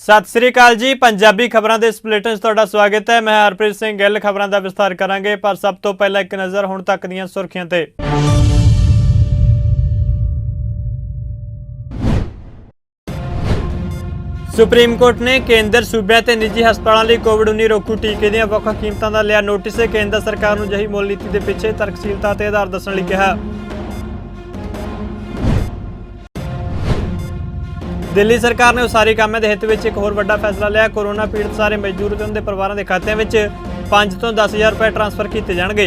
सत श्री अकाल जी। पंजाबी खबरों के स्पलेटन च तुहाडा स्वागत है। मैं हरप्रीत सिंह गिल। खबरों का विस्तार करांगे, पर सब तो पहला एक नज़र हुण तक दीआं सुर्खियां ते। सुप्रीम कोर्ट ने केंद्र सूबे ते निजी हस्पतालों लई कोविड-19 रोकू टीके दीआं वख कीमतां दा लिया नोटिस। केंद्र सरकार नूं जही मुल नीति के पिछे तरकशीलता ते आधार दस्सण लई कहा। दिल्ली सरकार ने उसारी कामां दे हित विच एक होर वड्डा फैसला लिया। कोरोना पीड़ित सारे मजदूर ते उनके परिवारों के खात्यां विच 5 ਤੋਂ 10,000 रुपए ट्रांसफर किए जाणगे।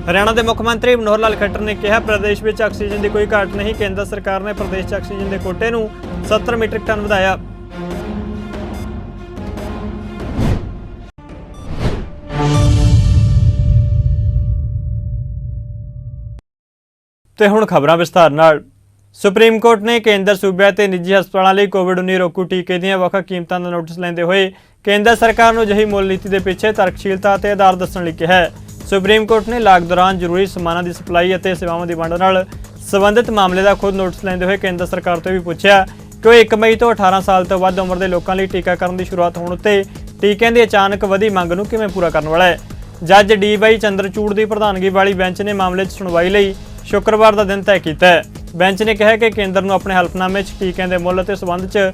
हरियाणा के मुख्यमंत्री मनोहर लाल खट्टर ने कहा, प्रदेश में ऑक्सीजन की कोई घाट नहीं। केंद्र सरकार ने प्रदेश च ऑक्सीजन के कोटे नूं 70 मीट्रिक टन वधाया। ते हुण खबरां विस्तार नाल। सुप्रीम कोर्ट ने केंद्र सूबे ते निजी हस्पतालों लई कोविड-19 रोकू टीके दीआं वख कीमतां दा नोटिस लैंदे होए केंद्र सरकार नूं जही मुल नीति के पिछे तरकशीलता ते आधार दस्सण लई कहा है। सुप्रीम कोर्ट ने लाक दौरान जरूरी समानां की सप्लाई और सेवावां की वंड नाल संबंधित मामले का खुद नोटिस लैंदे हुए केंद्र सरकार तो भी पूछा कि वह 1 मई तो 18 साल तो वध उम्र के लोगों लिए टीकाकरण की शुरुआत होने उत्ते टीकिਆਂ की अचानक वधी मंग नूं किवें पूरा करन वाला है। जज डी चंद्रचूड़ की प्रधानगी वाली बेंच ने मामले 'ਚ सुनवाई लई शुक्रवार का दिन तय किया है। बेंच ने कहा कि केंद्र नूं अपने हल्फनामे 'ਚ टीकिਆਂ के मुल के संबंध 'ਚ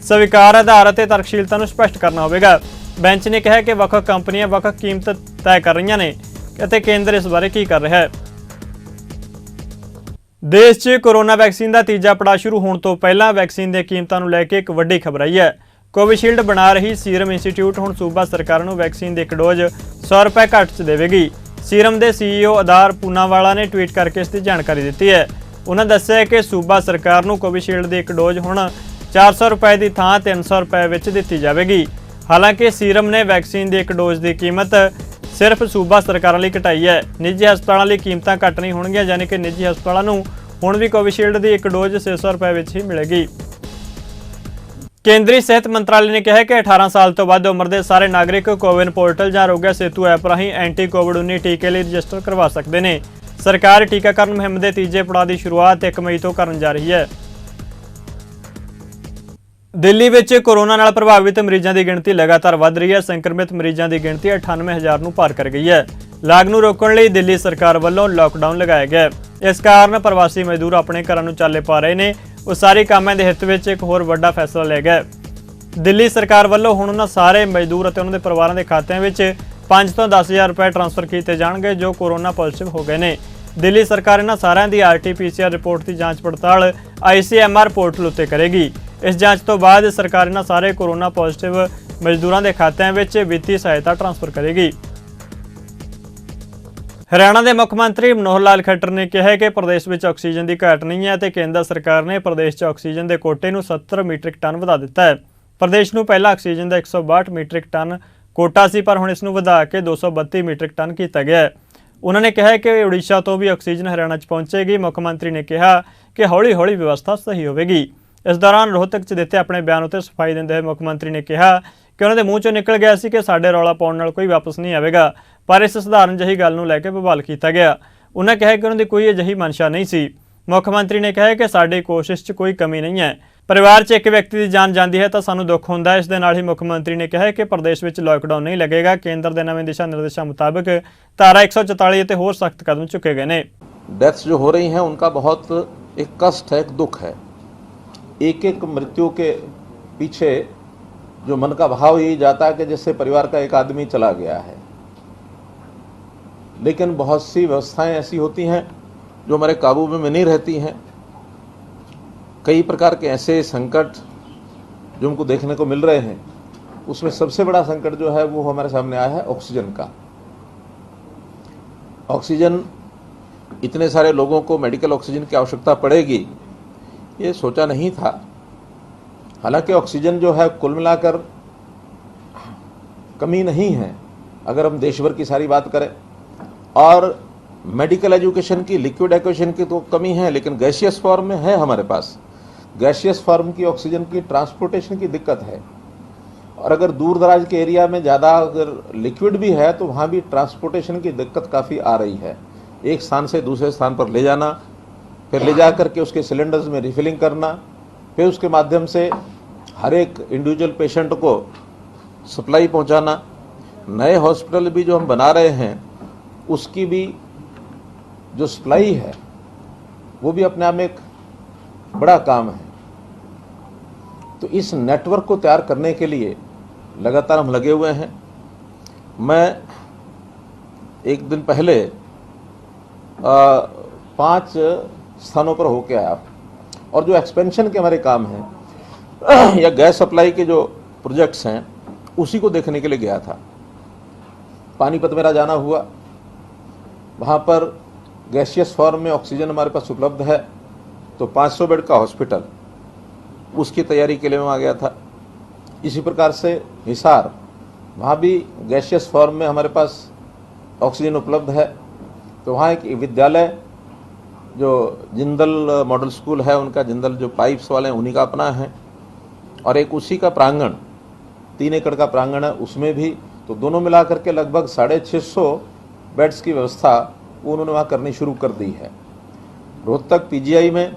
स्वीकार आधार और तरकशीलता नूं स्पष्ट करना होगा। बेंच ने कहा कि वख कंपनियां वख कीमत तय कर रही ने ਅਤੇ केंद्र इस बारे की कर रहा है। देश 'ਚ कोरोना वैक्सीन का तीजा पड़ाव शुरू होने तो पहला वैक्सीन की कीमतों को लैके एक वड्डी खबर आई है। कोविशील्ड बना रही सीरम इंस्टीट्यूट हुण सूबा सरकार को वैक्सीन की एक डोज 100 रुपए घट 'ਚ देवेगी। सीरम के CEO आधार पूनावाला ने ट्वीट करके इसकी जानकारी दी है। उन्होंने दस्सिया कि सूबा सरकार को कोविशील्ड की एक डोज हुण 400 रुपए की थां 300 रुपए विच दित्ती जाएगी। हालांकि सीरम ने वैक्सीन की एक डोज की कीमत सिर्फ सूबा सरकारों लिए घटाई है। निजी हस्पतालों लिए कीमतां घट नहीं होणगीआं, यानी कि निजी हस्पतालों नूं हुण भी कोविशील्ड की एक डोज 600 रुपए विच ही मिलेगी। केंद्रीय सेहत मंत्रालय ने कहा है कि 18 साल तो वध उम्र के सारे नागरिक कोविन पोर्टल या आरोग्य सेतु ऐप राही एंटी कोविड-19 टीके लिए रजिस्टर करवा सकते हैं। सरकार टीकाकरण मुहिम के तीजे पड़ाव की शुरुआत 1 मई तो करन जा रही है। दिल्ली में कोरोना नाल प्रभावित मरीजों की गिणती लगातार वध रही है। संक्रमित मरीजों की गिणती 98,000 नूं पार कर गई है। लाग नूं रोकण लई दिल्ली सरकार वालों लॉकडाउन लगाया गया। इस कारण प्रवासी मजदूर अपने घरों नूं चाले पा रहे हैं। उसारी कामां दे हित विच एक होर वड्डा फैसला लिया गया। दिल्ली सरकार वालों हुण उन्हां सारे मजदूर और उन्हां दे परिवारां दे खात्यां विच 5 ਤੋਂ 10,000 रुपए ट्रांसफर किए जाएंगे जो कोरोना पॉजिटिव हो गए हैं। दिल्ली सरकार इन्हां सारिਆਂ ਦੀ RT-PCR रिपोर्ट की जांच पड़ताल ICMR पोर्टल उत्ते करेगी। इस जांच तो बाद सरकार इन्हां सारे कोरोना पॉजिटिव मजदूरों के खात्यां विच वित्तीय सहायता ट्रांसफर करेगी। हरियाणा के मुख्यमंत्री मनोहर लाल खट्टर ने कहा है कि प्रदेश में ऑक्सीजन की घाट नहीं है तो केंद्र सरकार ने प्रदेश 'ਚ ऑक्सीजन के कोटे नूं 70 मीट्रिक टन वधा दिता है। प्रदेश नूं पहला ऑक्सीजन का 162 मीट्रिक टन कोटा सी, पर हुण इस नूं वधा के 232 मीट्रिक टन किया गया है। उन्होंने कहा कि उड़ीसा तो भी ऑक्सीजन हरियाणा 'ਚ पहुंचेगी। मुख्यमंत्री ने कहा कि हौली हौली व्यवस्था सही होगी। इस दौरान रोहतक 'ਚ दिते अपने बयान उत्ते सफाई देंदे हुए मुख्यमंत्री ने कहा कि उन्होंने मूँह 'चों निकल गया सी कि साडे रौला पाउण नाल कोई वापस नहीं आएगा, पर इस सधारण जही गल नूं लैके बवाल किया गया। उन्होंने कहा कि उन्होंने कोई अजिही मंशा नहीं सी। मुख्यमंत्री ने कहा कि साडी कोशिश 'ਚ कोई कमी नहीं है। परिवार 'ਚ एक व्यक्ति की जान जाती है तो सानूं दुख होंदा है। इस दे नाल ही मुख्यमंत्री ने कहा कि प्रदेश में लॉकडाउन नहीं लगेगा। केंद्र के नवे दिशा निर्देशों मुताबिक धारा 144 ते होर सख्त कदम चुके गए हैं। डेथ्स जो हो रही हैं उनका बहुत एक कष्ट है, एक दुख है। एक एक मृत्यु के पीछे जो मन का भाव यही जाता है कि जैसे परिवार का एक आदमी चला गया है। लेकिन बहुत सी व्यवस्थाएं ऐसी होती हैं जो हमारे काबू में नहीं रहती हैं। कई प्रकार के ऐसे संकट जो हमको देखने को मिल रहे हैं, उसमें सबसे बड़ा संकट जो है वो हमारे सामने आया है ऑक्सीजन का। ऑक्सीजन, इतने सारे लोगों को मेडिकल ऑक्सीजन की आवश्यकता पड़ेगी ये सोचा नहीं था। हालांकि ऑक्सीजन जो है कुल मिलाकर कमी नहीं है अगर हम देश भर की सारी बात करें। और मेडिकल एजुकेशन की, लिक्विड एक्वेशन की तो कमी है, लेकिन गैसियस फॉर्म में है हमारे पास। गैसियस फॉर्म की ऑक्सीजन की ट्रांसपोर्टेशन की दिक्कत है। और अगर दूर दराज के एरिया में ज़्यादा अगर लिक्विड भी है तो वहाँ भी ट्रांसपोर्टेशन की दिक्कत काफ़ी आ रही है। एक स्थान से दूसरे स्थान पर ले जाना फिर ले जा करके उसके सिलेंडर्स में रिफिलिंग करना, फिर उसके माध्यम से हर एक इंडिविजुअल पेशेंट को सप्लाई पहुंचाना। नए हॉस्पिटल भी जो हम बना रहे हैं उसकी भी जो सप्लाई है वो भी अपने आप में एक बड़ा काम है। तो इस नेटवर्क को तैयार करने के लिए लगातार हम लगे हुए हैं। मैं एक दिन पहले 5 स्थानों पर होके आया और जो एक्सपेंशन के हमारे काम हैं या गैस सप्लाई के जो प्रोजेक्ट्स हैं उसी को देखने के लिए गया था। पानीपत मेरा जाना हुआ, वहाँ पर गैसियस फॉर्म में ऑक्सीजन हमारे पास उपलब्ध है, तो 500 बेड का हॉस्पिटल उसकी तैयारी के लिए मैं आ गया था। इसी प्रकार से हिसार, वहाँ भी गैसियस फॉर्म में हमारे पास ऑक्सीजन उपलब्ध है, तो वहाँ एक विद्यालय जो जिंदल मॉडल स्कूल है उनका, जिंदल जो पाइप्स वाले हैं उन्हीं का अपना है, और एक उसी का प्रांगण 3 एकड़ का प्रांगण है, उसमें भी। तो दोनों मिला करके लगभग 650 बेड्स की व्यवस्था वो उन्होंने वहाँ करनी शुरू कर दी है। रोहतक पीजीआई में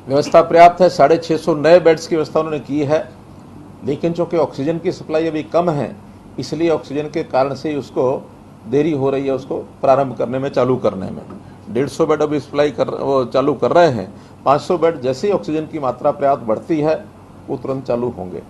व्यवस्था पर्याप्त है, 650 नए बेड्स की व्यवस्था उन्होंने की है, लेकिन चूँकि ऑक्सीजन की सप्लाई अभी कम है इसलिए ऑक्सीजन के कारण से उसको देरी हो रही है उसको प्रारंभ करने में, चालू करने में। 150 बेड अभी सप्लाई वो चालू कर रहे हैं। 500 बेड जैसे ही ऑक्सीजन की मात्रा पर्याप्त बढ़ती है वो तुरंत चालू होंगे।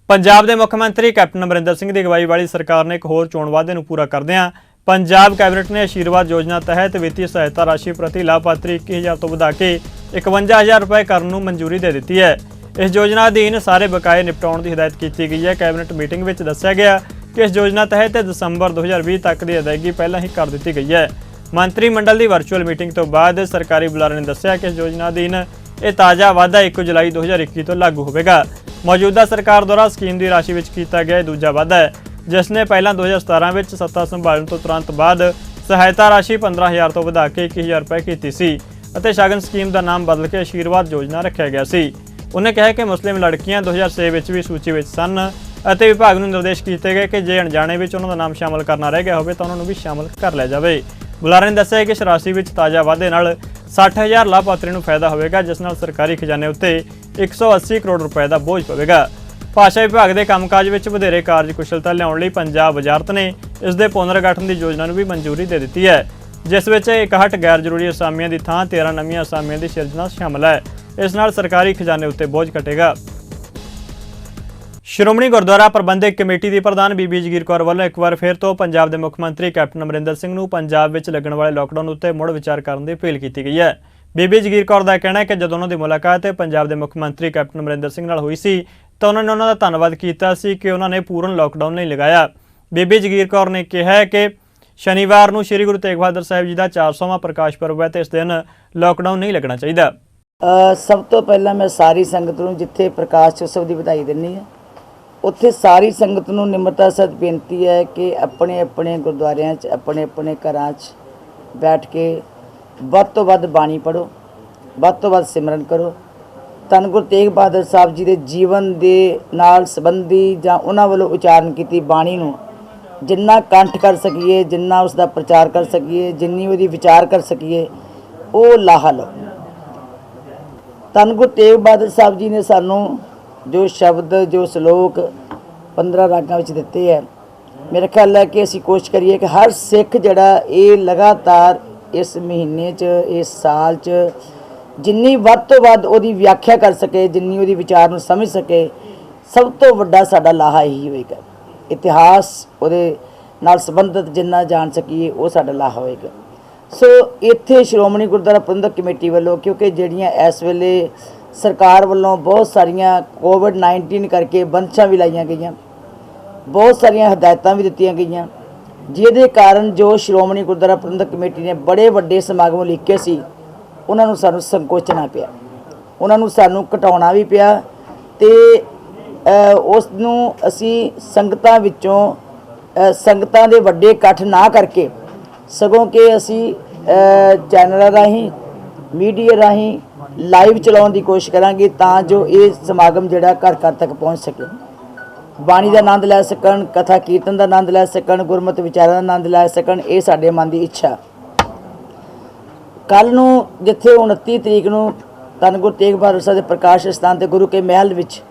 ਪੰਜਾਬ ਦੇ ਮੁੱਖ ਮੰਤਰੀ ਕੈਪਟਨ ਅਮਰਿੰਦਰ ਸਿੰਘ ਦੀ ਅਗਵਾਈ ਵਾਲੀ ਸਰਕਾਰ ਨੇ ਇੱਕ ਹੋਰ ਚੋਣ ਵਾਅਦੇ ਨੂੰ ਪੂਰਾ ਕਰਦਿਆਂ ਪੰਜਾਬ ਕੈਬਨਿਟ ਨੇ ਆਸ਼ੀਰਵਾਦ ਯੋਜਨਾ ਤਹਿਤ ਵਿੱਤੀ ਸਹਾਇਤਾ ਰਾਸ਼ੀ ਪ੍ਰਤੀ ਲਾਭਪਾਤਰੀ 21,000 ਤੋਂ ਵਧਾ ਕੇ 51,000 ਰੁਪਏ ਕਰਨ ਨੂੰ ਮਨਜ਼ੂਰੀ ਦੇ ਦਿੱਤੀ ਹੈ। ਇਸ ਯੋਜਨਾ ਅਧੀਨ ਸਾਰੇ ਬਕਾਏ ਨਿਪਟਾਉਣ ਦੀ ਹਦਾਇਤ ਕੀਤੀ ਗਈ ਹੈ। ਕੈਬਨਿਟ ਮੀਟਿੰਗ ਵਿੱਚ ਦੱਸਿਆ ਗਿਆ ਕਿ ਇਸ ਯੋਜਨਾ ਤਹਿਤ ਦਸੰਬਰ 2020 ਤੱਕ ਦੀ ਅਦਾਇਗੀ ਪਹਿਲਾਂ ਹੀ ਕਰ ਦਿੱਤੀ ਗਈ ਹੈ। ਮੰਤਰੀ ਮੰਡਲ ਦੀ ਵਰਚੁਅਲ ਮੀਟਿੰਗ ਤੋਂ ਬਾਅਦ ਸਰਕਾਰੀ ਬੁਲਾਰੇ ਨੇ ਦੱਸਿਆ ਕਿ ਇਸ ਯੋਜਨਾ ਅਧੀਨ ਇਹ ਤਾਜ਼ਾ ਵਾਅਦਾ 1 ਜੁਲਾਈ 2021 ਤੋਂ ਲਾਗੂ ਹੋਵੇਗਾ। ਮੌਜੂਦਾ ਸਰਕਾਰ ਦੁਆਰਾ ਸਕੀਮ ਦੀ ਰਾਸ਼ੀ ਵਿੱਚ ਕੀਤਾ ਗਿਆ ਦੂਜਾ ਵਾਅਦਾ ਹੈ, ਜਿਸ ਨੇ ਪਹਿਲਾਂ 2017 ਵਿੱਚ ਸੱਤਾ ਸੰਭਾਲਣ ਤੋਂ ਤੁਰੰਤ ਬਾਅਦ ਸਹਾਇਤਾ ਰਾਸ਼ੀ 15,000 ਤੋਂ ਵਧਾ ਕੇ 21,000 ਰੁਪਏ ਕੀਤੀ ਸੀ ਅਤੇ ਸ਼ਗਨ ਸਕੀਮ ਦਾ ਨਾਮ ਬਦਲ ਕੇ ਆਸ਼ੀਰਵਾਦ ਯੋਜਨਾ ਰੱਖਿਆ ਗਿਆ ਸੀ। ਉਹਨੇ ਕਿਹਾ ਕਿ ਮੁਸਲਿਮ ਲੜਕੀਆਂ 2006 ਵਿੱਚ ਵੀ ਸੂਚੀ ਵਿੱਚ ਸਨ ਅਤੇ ਵਿਭਾਗ ਨੂੰ ਨਿਰਦੇਸ਼ ਕੀਤੇ ਗਏ ਕਿ ਜੇ ਅਣਜਾਣੇ ਵਿੱਚ ਉਹਨਾਂ ਦਾ ਨਾਮ ਸ਼ਾਮਲ ਕਰਨਾ ਰਹਿ ਗਿਆ ਹੋਵੇ ਤਾਂ ਉਹਨਾਂ ਨੂੰ ਵੀ ਸ਼ਾਮਲ ਕਰ ਲਿਆ ਜਾਵੇ। ਬੁਲਾਰੇ ਨੇ ਦੱਸਿਆ ਕਿ ਇਸ ਰਾਸ਼ੀ ਵਿੱਚ ਤਾਜ਼ਾ ਵਾਅਦੇ ਨਾਲ 60,000 ਲਾਭਪਾਤਰੀ ਨੂੰ ਫਾਇਦਾ ਹੋਵੇਗਾ, ਜਿਸ ਨਾਲ ਸਰਕਾਰੀ ਖਜ਼ਾਨੇ ਉੱਤੇ 180 ਕਰੋੜ ਰੁਪਏ ਦਾ ਬੋਝ ਪਵੇਗਾ। ਭਾਸ਼ਾ ਵਿਭਾਗ ਦੇ ਕੰਮਕਾਜ ਵਿੱਚ ਵਧੇਰੇ ਕਾਰਜਕੁਸ਼ਲਤਾ ਲਿਆਉਣ ਲਈ ਪੰਜਾਬ ਵਜ਼ਾਰਤ ਨੇ ਇਸ ਦੇ ਪੁਨਰਗਠਨ ਦੀ ਯੋਜਨਾ ਨੂੰ ਵੀ ਮਨਜ਼ੂਰੀ ਦੇ ਦਿੱਤੀ ਹੈ, ਜਿਸ ਵਿੱਚ 61 ਗੈਰ ਜ਼ਰੂਰੀ ਅਸਾਮੀਆਂ ਦੀ ਥਾਂ 13 ਨਵੀਆਂ ਅਸਾਮੀਆਂ ਦੀ ਸਿਰਜਣਾ ਸ਼ਾਮਲ ਹੈ। ਇਸ ਨਾਲ ਸਰਕਾਰੀ ਖਜ਼ਾਨੇ ਉੱਤੇ ਬੋਝ ਘਟੇਗਾ। ਸ਼੍ਰੋਮਣੀ ਗੁਰਦੁਆਰਾ ਪ੍ਰਬੰਧਕ ਕਮੇਟੀ ਦੀ ਪ੍ਰਧਾਨ ਬੀਬੀ ਜਗੀਰ ਕੌਰ ਵੱਲੋਂ ਇੱਕ ਵਾਰ ਫਿਰ ਤੋਂ ਪੰਜਾਬ ਦੇ ਮੁੱਖ ਮੰਤਰੀ ਕੈਪਟਨ ਅਮਰਿੰਦਰ ਸਿੰਘ ਨੂੰ ਪੰਜਾਬ ਵਿੱਚ ਲੱਗਣ ਵਾਲੇ ਲਾਕਡਾਊਨ ਉੱਤੇ ਮੁੜ ਵਿਚਾਰ ਕਰਨ ਦੀ ਅਪੀਲ ਕੀਤੀ ਗਈ ਹੈ। ਬੀਬੀ ਜਗੀਰ ਕੌਰ ਦਾ ਕਹਿਣਾ ਹੈ ਕਿ ਜਦੋਂ ਉਹਨਾਂ ਦੀ ਮੁਲਾਕਾਤ ਪੰਜਾਬ ਦੇ ਮੁੱਖ ਮੰਤਰੀ ਕੈਪਟਨ ਅਮਰਿੰਦਰ ਸਿੰਘ ਨਾਲ ਹੋਈ ਸੀ ਤਾਂ ਉਹਨਾਂ ਨੇ ਉਹਨਾਂ ਦਾ ਧੰਨਵਾਦ ਕੀਤਾ ਸੀ ਕਿ ਉਹਨਾਂ ਨੇ ਪੂਰਨ ਲਾਕਡਾਊਨ ਨਹੀਂ ਲਗਾਇਆ। ਬੀਬੀ ਜਗੀਰ ਕੌਰ ਨੇ ਕਿਹਾ ਹੈ ਕਿ ਸ਼ਨੀਵਾਰ ਨੂੰ ਸ੍ਰੀ ਗੁਰੂ ਤੇਗ ਬਹਾਦਰ ਸਾਹਿਬ ਜੀ ਦਾ 400ਵਾਂ ਪ੍ਰਕਾਸ਼ ਪੁਰਬ ਹੈ ਤੇ ਇਸ ਦਿਨ ਲਾਕਡਾਊਨ ਨਹੀਂ ਲੱਗਣਾ ਚਾਹੀਦਾ। ਸਭ ਤੋਂ ਪਹਿਲਾਂ ਮੈਂ ਸਾਰੀ ਸੰਗਤ ਨੂੰ ਜਿੱਥੇ ਪ੍ਰਕਾਸ਼ ਉਤਸਵ ਦੀ ਵਧਾਈ ਦਿੰਦੀ ਹਾਂ, ਉੱਥੇ ਸਾਰੀ ਸੰਗਤ ਨੂੰ ਨਿਮਰਤਾ ਸਹਿਤ ਬੇਨਤੀ ਹੈ ਕਿ ਆਪਣੇ ਆਪਣੇ ਗੁਰਦੁਆਰਿਆਂ 'ਚ ਆਪਣੇ ਆਪਣੇ ਘਰਾਂ 'ਚ ਬੈਠ ਕੇ ਵੱਧ ਤੋਂ ਵੱਧ ਬਾਣੀ ਪੜ੍ਹੋ, ਵੱਧ ਤੋਂ ਵੱਧ ਸਿਮਰਨ ਕਰੋ। ਧੰਨ ਗੁਰੂ ਤੇਗ ਬਹਾਦਰ ਸਾਹਿਬ ਜੀ ਦੇ ਜੀਵਨ ਦੇ ਨਾਲ ਸੰਬੰਧੀ ਜਾਂ ਉਹਨਾਂ ਵੱਲੋਂ ਉਚਾਰਨ ਕੀਤੀ ਬਾਣੀ ਨੂੰ ਜਿੰਨਾ ਕੰਠ ਕਰ ਸਕੀਏ, ਜਿੰਨਾ ਉਸ ਦਾ ਪ੍ਰਚਾਰ ਕਰ ਸਕੀਏ, ਜਿੰਨੀ ਉਹਦੀ ਵਿਚਾਰ ਕਰ ਸਕੀਏ, ਉਹ ਲਾਹਾ ਲਓ। ਧੰਨ ਗੁਰੂ ਤੇਗ ਬਹਾਦਰ ਸਾਹਿਬ ਜੀ ਨੇ ਸਾਨੂੰ ਜੋ ਸ਼ਬਦ, ਜੋ ਸ਼ਲੋਕ 15 ਰਾਗਾਂ ਵਿੱਚ ਦਿੱਤੇ ਹੈ, ਮੇਰਾ ਖਿਆਲ ਹੈ ਕਿ ਅਸੀਂ ਕੋਸ਼ਿਸ਼ ਕਰੀਏ ਕਿ ਹਰ ਸਿੱਖ ਜਿਹੜਾ ਇਹ ਲਗਾਤਾਰ ਇਸ ਮਹੀਨੇ 'ਚ, ਇਸ ਸਾਲ 'ਚ ਜਿੰਨੀ ਵੱਧ ਤੋਂ ਵੱਧ ਉਹਦੀ ਵਿਆਖਿਆ ਕਰ ਸਕੇ, ਜਿੰਨੀ ਉਹਦੀ ਵਿਚਾਰ ਨੂੰ ਸਮਝ ਸਕੇ, ਸਭ ਤੋਂ ਵੱਡਾ ਸਾਡਾ ਲਾਹਾ ਇਹੀ ਹੋਏਗਾ। ਇਤਿਹਾਸ ਉਹਦੇ ਨਾਲ ਸੰਬੰਧਿਤ ਜਿੰਨਾ ਜਾਣ ਸਕੀਏ ਉਹ ਸਾਡਾ ਲਾਹਾ ਹੋਏਗਾ। ਸੋ ਇੱਥੇ ਸ਼੍ਰੋਮਣੀ ਗੁਰਦੁਆਰਾ ਪ੍ਰਬੰਧਕ ਕਮੇਟੀ ਵੱਲੋਂ, ਕਿਉਂਕਿ ਜਿਹੜੀਆਂ ਇਸ ਵੇਲੇ ਸਰਕਾਰ ਵੱਲੋਂ ਬਹੁਤ ਸਾਰੀਆਂ ਕੋਵਿਡ-19 ਕਰਕੇ ਬੰਦਸ਼ਾਂ ਵੀ ਲਾਈਆਂ ਗਈਆਂ, ਬਹੁਤ ਸਾਰੀਆਂ ਹਦਾਇਤਾਂ ਵੀ ਦਿੱਤੀਆਂ ਗਈਆਂ, ਜਿਹਦੇ ਕਾਰਨ ਜੋ ਸ਼੍ਰੋਮਣੀ ਗੁਰਦੁਆਰਾ ਪ੍ਰਬੰਧਕ ਕਮੇਟੀ ਨੇ ਬੜੇ ਵੱਡੇ ਸਮਾਗਮ ਲਿਖੇ ਸੀ ਉਹਨਾਂ ਨੂੰ ਸਾਨੂੰ ਸੰਕੋਚਣਾ ਪਿਆ, ਉਹਨਾਂ ਨੂੰ ਸਾਨੂੰ ਘਟਾਉਣਾ ਵੀ ਪਿਆ ਅਤੇ ਉਸ ਨੂੰ ਅਸੀਂ ਸੰਗਤਾਂ ਵਿੱਚੋਂ ਸੰਗਤਾਂ ਦੇ ਵੱਡੇ ਇਕੱਠ ਨਾ ਕਰਕੇ ਸਗੋਂ ਕਿ ਅਸੀਂ ਚੈਨਲਾਂ ਰਾਹੀਂ, ਮੀਡੀਆ ਰਾਹੀਂ ਲਾਈਵ ਚਲਾਉਣ ਦੀ ਕੋਸ਼ਿਸ਼ ਕਰਾਂਗੇ ਤਾਂ ਜੋ ਇਹ ਸਮਾਗਮ ਜਿਹੜਾ ਘਰ ਘਰ ਤੱਕ ਪਹੁੰਚ ਸਕੇ, ਬਾਣੀ ਦਾ ਆਨੰਦ ਲੈ ਸਕਣ, ਕਥਾ ਕੀਰਤਨ ਦਾ ਆਨੰਦ ਲੈ ਸਕਣ, ਗੁਰਮਤਿ ਵਿਚਾਰਾਂ ਦਾ ਆਨੰਦ ਲੈ ਸਕਣ। ਇਹ ਸਾਡੇ ਮਨ ਦੀ ਇੱਛਾ। ਕੱਲ੍ਹ ਨੂੰ ਜਿੱਥੇ 29 ਤਰੀਕ ਨੂੰ ਧੰਨ ਗੁਰੂ ਤੇਗ ਬਹਾਦਰ ਸਾਹਿਬ ਦੇ ਪ੍ਰਕਾਸ਼ ਸਥਾਨ ਤੇ ਗੁਰੂ ਕੇ ਮਹਿਲ ਵਿੱਚ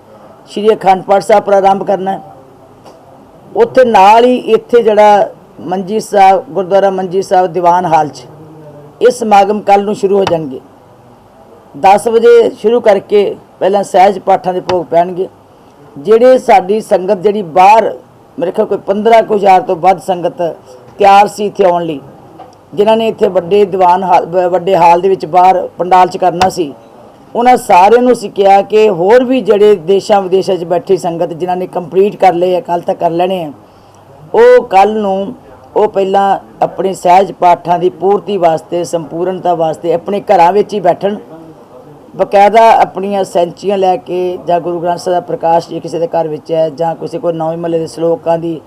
ਸ਼੍ਰੀ ਅਖੰਡ ਪਾਠ ਸਾਹਿਬ ਪ੍ਰਾਰੰਭ ਕਰਨਾ ਹੈ। ਉੱਥੇ ਨਾਲ ਹੀ ਇੱਥੇ ਜਿਹੜਾ ਮੰਜੀ ਸਾਹਿਬ ਗੁਰਦੁਆਰਾ ਮੰਜੀ ਸਾਹਿਬ ਦੀਵਾਨ ਹਾਲ 'ਚ ਇਹ ਸਮਾਗਮ ਕੱਲ੍ਹ ਨੂੰ ਸ਼ੁਰੂ ਹੋ ਜਾਣਗੇ। 10 ਵਜੇ ਸ਼ੁਰੂ ਕਰਕੇ ਪਹਿਲਾਂ ਸਹਿਜ ਪਾਠਾਂ ਦੇ ਭੋਗ ਪੈਣਗੇ। ਜਿਹੜੇ ਸਾਡੀ ਸੰਗਤ ਜਿਹੜੀ ਬਾਹਰ ਮੇਰੇ ਖਿਆਲ ਕੋਈ 15,000 ਤੋਂ ਵੱਧ ਸੰਗਤ ਤਿਆਰ ਸੀ ਇੱਥੇ ਆਉਣ ਲਈ, ਜਿਨ੍ਹਾਂ ਨੇ ਇੱਥੇ ਵੱਡੇ ਦੀਵਾਨ ਹਾਲ ਵੱਡੇ ਹਾਲ ਦੇ ਵਿੱਚ ਬਾਹਰ ਪੰਡਾਲ 'ਚ ਕਰਨਾ ਸੀ, ਉਹਨਾਂ ਸਾਰਿਆਂ ਨੂੰ ਅਸੀਂ ਕਿਹਾ ਕਿ ਹੋਰ ਵੀ ਜਿਹੜੇ ਦੇਸ਼ਾਂ ਵਿਦੇਸ਼ਾਂ 'ਚ ਬੈਠੀ ਸੰਗਤ ਜਿਨ੍ਹਾਂ ਨੇ ਕੰਪਲੀਟ ਕਰ ਲਏ ਆ, ਕੱਲ੍ਹ ਤੱਕ ਕਰ ਲੈਣੇ ਆ, ਉਹ ਕੱਲ੍ਹ ਨੂੰ ਉਹ ਪਹਿਲਾਂ ਆਪਣੇ ਸਹਿਜ ਪਾਠਾਂ ਦੀ ਪੂਰਤੀ ਵਾਸਤੇ ਸੰਪੂਰਨਤਾ ਵਾਸਤੇ ਆਪਣੇ ਘਰਾਂ ਵਿੱਚ ਹੀ ਬੈਠਣ। ਬਕਾਇਦਾ ਆਪਣੀਆਂ ਸੈਂਚੀਆਂ ਲੈ ਕੇ ਜਾਂ ਗੁਰੂ ਗ੍ਰੰਥ ਸਾਹਿਬ ਦਾ ਪ੍ਰਕਾਸ਼ ਜੇ ਕਿਸੇ ਦੇ ਘਰ ਵਿੱਚ ਹੈ ਜਾਂ ਕਿਸੇ ਕੋਲ ਨੌਵੇਂ ਮਹੱਲੇ ਦੇ ਸ਼ਲੋਕਾਂ ਦੀ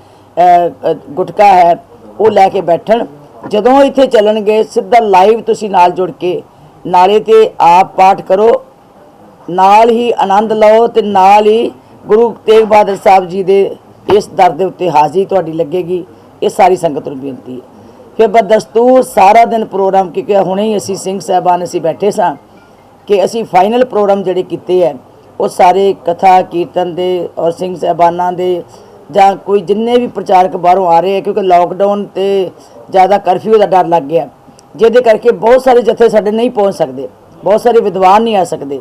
ਗੁਟਕਾ ਹੈ ਉਹ ਲੈ ਕੇ ਬੈਠਣ। ਜਦੋਂ ਇੱਥੇ ਚੱਲਣਗੇ ਸਿੱਧਾ ਲਾਈਵ ਤੁਸੀਂ ਨਾਲ ਜੁੜ ਕੇ ਨਾਲੇ ਤੇ ਆਪ ਪਾਠ ਕਰੋ, ਨਾਲ ਹੀ ਆਨੰਦ ਲਓ ਤੇ ਨਾਲ ਹੀ ਗੁਰੂ ਤੇਗ ਬਹਾਦਰ ਸਾਹਿਬ ਜੀ ਦੇ ਇਸ ਦਰ ਦੇ ਉੱਤੇ ਹਾਜ਼ਰੀ ਤੁਹਾਡੀ ਲੱਗੇਗੀ। ਇਹ ਸਾਰੀ ਸੰਗਤ ਨੂੰ ਬੇਨਤੀ ਹੈ। ਫਿਰ ਬਦਸਤੂਰ ਸਾਰਾ ਦਿਨ ਪ੍ਰੋਗਰਾਮ, ਕਿਉਂਕਿ ਹੁਣੇ ਹੀ ਅਸੀਂ ਸਿੰਘ ਸਾਹਿਬਾਨ ਅਸੀਂ ਬੈਠੇ ਸਾਂ ਕਿ ਅਸੀਂ ਫਾਈਨਲ ਪ੍ਰੋਗਰਾਮ ਜਿਹੜੇ ਕੀਤੇ ਹੈ ਉਹ ਸਾਰੇ ਕਥਾ ਕੀਰਤਨ ਦੇ ਔਰ ਸਿੰਘ ਸਾਹਿਬਾਨਾਂ ਦੇ ਜਾਂ ਕੋਈ ਜਿੰਨੇ ਵੀ ਪ੍ਰਚਾਰਕ ਬਾਹਰੋਂ ਆ ਰਹੇ ਹੈ, ਕਿਉਂਕਿ ਲੋਕਡਾਊਨ ਤੇ ਜ਼ਿਆਦਾ ਕਰਫਿਊ ਦਾ ਡਰ ਲੱਗ ਗਿਆ, ਜਿਹਦੇ ਕਰਕੇ ਬਹੁਤ ਸਾਰੇ ਜਥੇ ਸਾਡੇ ਨਹੀਂ ਪਹੁੰਚ ਸਕਦੇ, ਬਹੁਤ ਸਾਰੇ ਵਿਦਵਾਨ ਨਹੀਂ ਆ ਸਕਦੇ,